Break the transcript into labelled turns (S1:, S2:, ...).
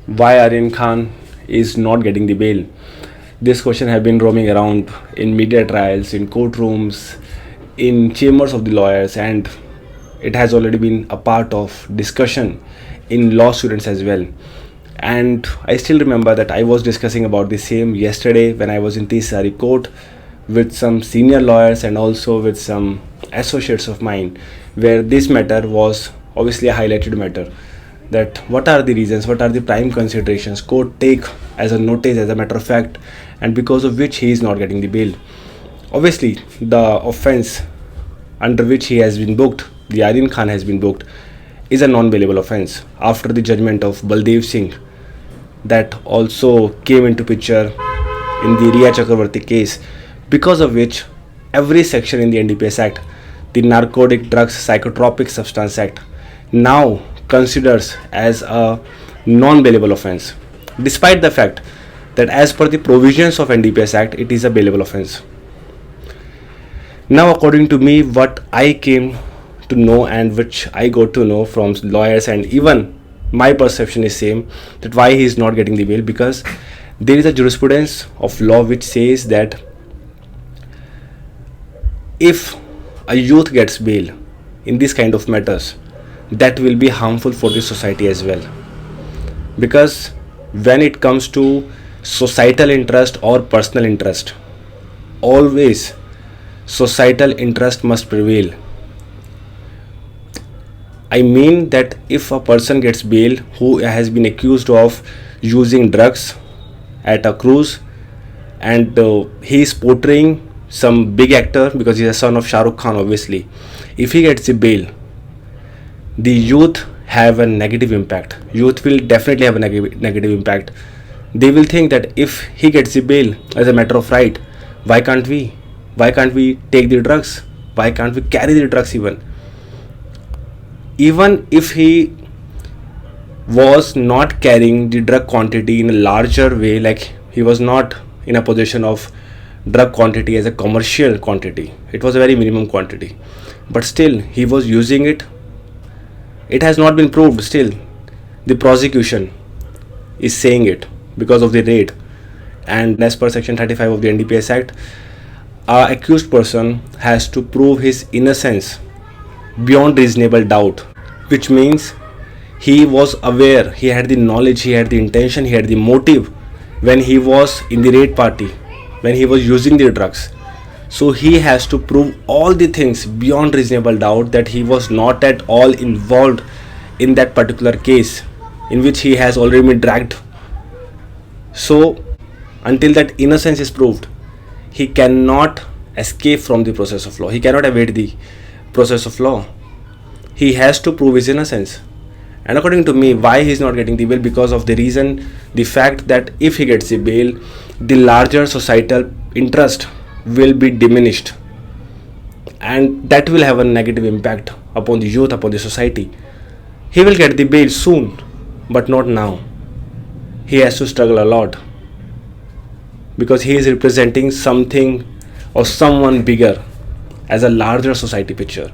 S1: why Aryan Khan is not getting the bail. This question have been roaming around in media trials, in courtrooms, in chambers of the lawyers, and it has already been a part of discussion in law students as well. And I still remember that I was discussing about the same yesterday when I was in Tisari court with some senior lawyers and also with some associates of mine, where this matter was obviously a highlighted matter, that what are the reasons, what are the prime considerations court take as a notice, as a matter of fact, and because of which he is not getting the bail. Obviously, the offense under which he has been booked, the Aryan Khan has been booked, is a non-bailable offense after the judgment of Baldev Singh that also came into picture in the Riya Chakravarti case, because of which every section in the NDPS Act, the Narcotic Drugs Psychotropic Substance Act, now considers as a non-bailable offense, despite the fact that as per the provisions of NDPS Act, it is a bailable offense. Now, according to me, what I came to know and which I got to know from lawyers, and even my perception is same, that why he is not getting the bail, because there is a jurisprudence of law which says that if a youth gets bail in this kind of matters, that will be harmful for the society as well, because when it comes to societal interest or personal interest, always societal interest must prevail. I mean that if a person gets bail who has been accused of using drugs at a cruise, and he is portraying some big actor because he is a son of Shah Rukh Khan, obviously, if he gets the bail, the youth have a negative impact. Youth will definitely have a negative impact. They will think that if he gets the bail as a matter of right, why can't we? Why can't we take the drugs? Why can't we carry the drugs even? Even if he was not carrying the drug quantity in a larger way, like he was not in a position of drug quantity as a commercial quantity, it was a very minimum quantity, but still he was using it. It has not been proved. Still, the prosecution is saying it because of the raid. And as per section 35 of the NDPS Act, a accused person has to prove his innocence beyond reasonable doubt, which means he was aware, he had the knowledge, he had the intention, he had the motive when he was in the raid party, when he was using the drugs. So he has to prove all the things beyond reasonable doubt that he was not at all involved in that particular case in which he has already been dragged. So until that innocence is proved, he cannot escape from the process of law. He cannot evade the process of law. He has to prove his innocence. And according to me, why he is not getting the bail? Because of the reason, the fact that if he gets the bail, the larger societal interest will be diminished, and that will have a negative impact upon the youth, upon the society. He will get the bail soon, but not now. He has to struggle a lot because he is representing something or someone bigger as a larger society picture.